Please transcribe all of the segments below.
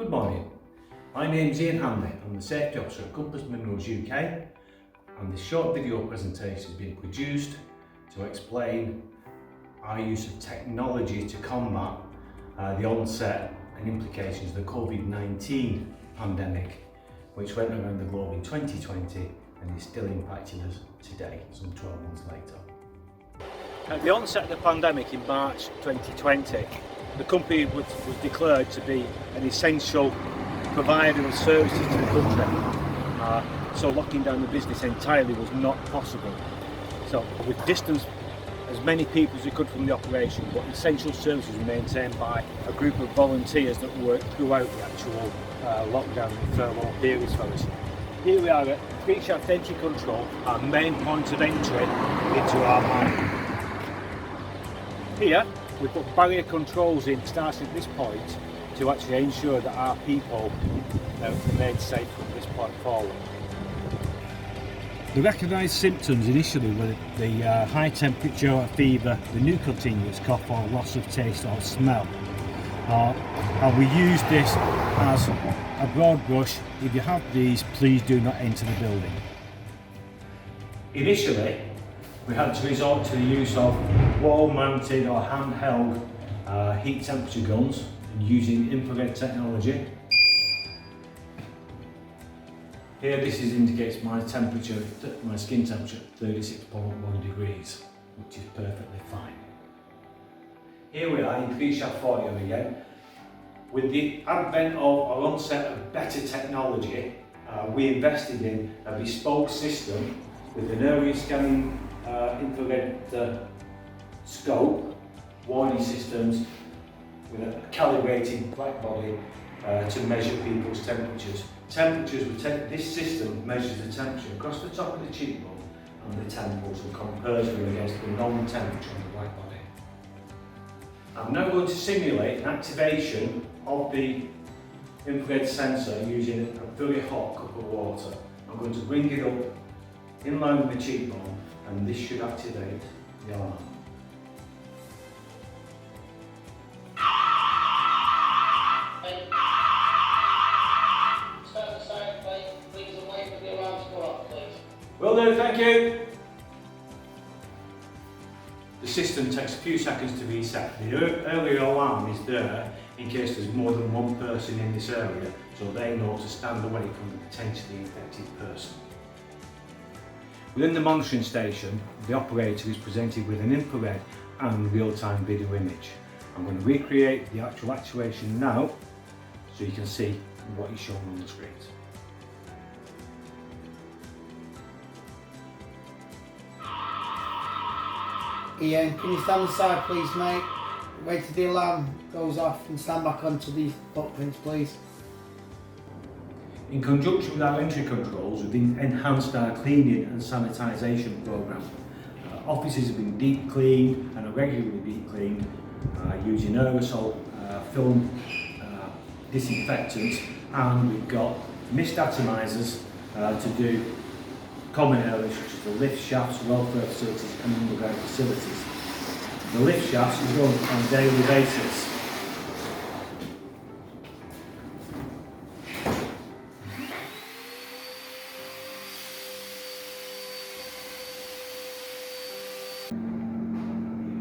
Good morning, my name is Ian Hanley. I'm the Safety Officer at Compass Minerals UK, and this short video presentation has been produced to explain our use of technology to combat the onset and implications of the COVID-19 pandemic, which went around the globe in 2020 and is still impacting us today, some 12 months later. At the onset of the pandemic in March 2020, the company was declared to be an essential provider of services to the country. So locking down the business entirely was not possible. So we distanced as many people as we could from the operation, but essential services were maintained by a group of volunteers that worked throughout the actual lockdown and furlough periods for us. Here we are at Creekshaft Entry Control, our main point of entry into our mine. Here we put barrier controls in starting at this point to actually ensure that our people remain safe from this point forward. The recognised symptoms initially were the high temperature, fever, the new continuous cough or loss of taste or smell. And we use this as a broad brush. If you have these, please do not enter the building. Initially, we had to resort to the use of wall-mounted or handheld heat temperature guns using infrared technology. Here this indicates my temperature, my skin temperature at 36.1 degrees, which is perfectly fine. Here we are in Creekshaft 40 again. With the advent of our onset of better technology, we invested in a bespoke system with an area scanning infrared scope, warning systems with a calibrating black body to measure people's temperatures. This system measures the temperature across the top of the cheekbone and the temples and compares them against the known temperature on the black body. I'm now going to simulate an activation of the infrared sensor using a very hot cup of water. I'm going to bring it up in line with the cheekbone, and this should activate the alarm. Will do, thank you. The system takes a few seconds to reset. The earlier alarm is there in case there's more than one person in this area, so they know to stand away from the potentially infected person. Within the monitoring station, the operator is presented with an infrared and real-time video image. I'm going to recreate the actual actuation now so you can see what is shown on the screen. Ian, can you stand aside please, mate? Wait till the alarm goes off and stand back onto the footprints, please. In conjunction with our entry controls, we've enhanced our cleaning and sanitisation programme. Offices have been deep cleaned and are regularly deep cleaned using EUsalt film disinfectants, and we've got mist atomisers to do common areas such as the lift shafts, welfare facilities and underground facilities. The lift shafts is run on a daily basis.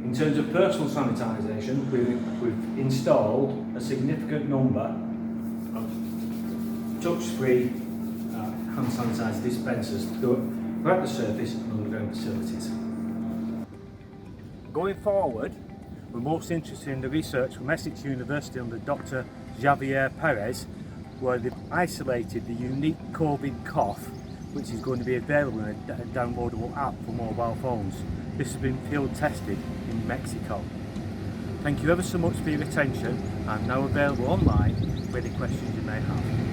In terms of personal sanitisation, we've installed a significant number of touch-free hand sanitizer dispensers throughout the surface and underground facilities. Going forward, we're most interested in the research from Essex University under Dr. Javier Perez, where they've isolated the unique COVID cough, which is going to be available in a downloadable app for mobile phones. This has been field tested in Mexico. Thank you ever so much for your attention. I'm now available online for any questions you may have.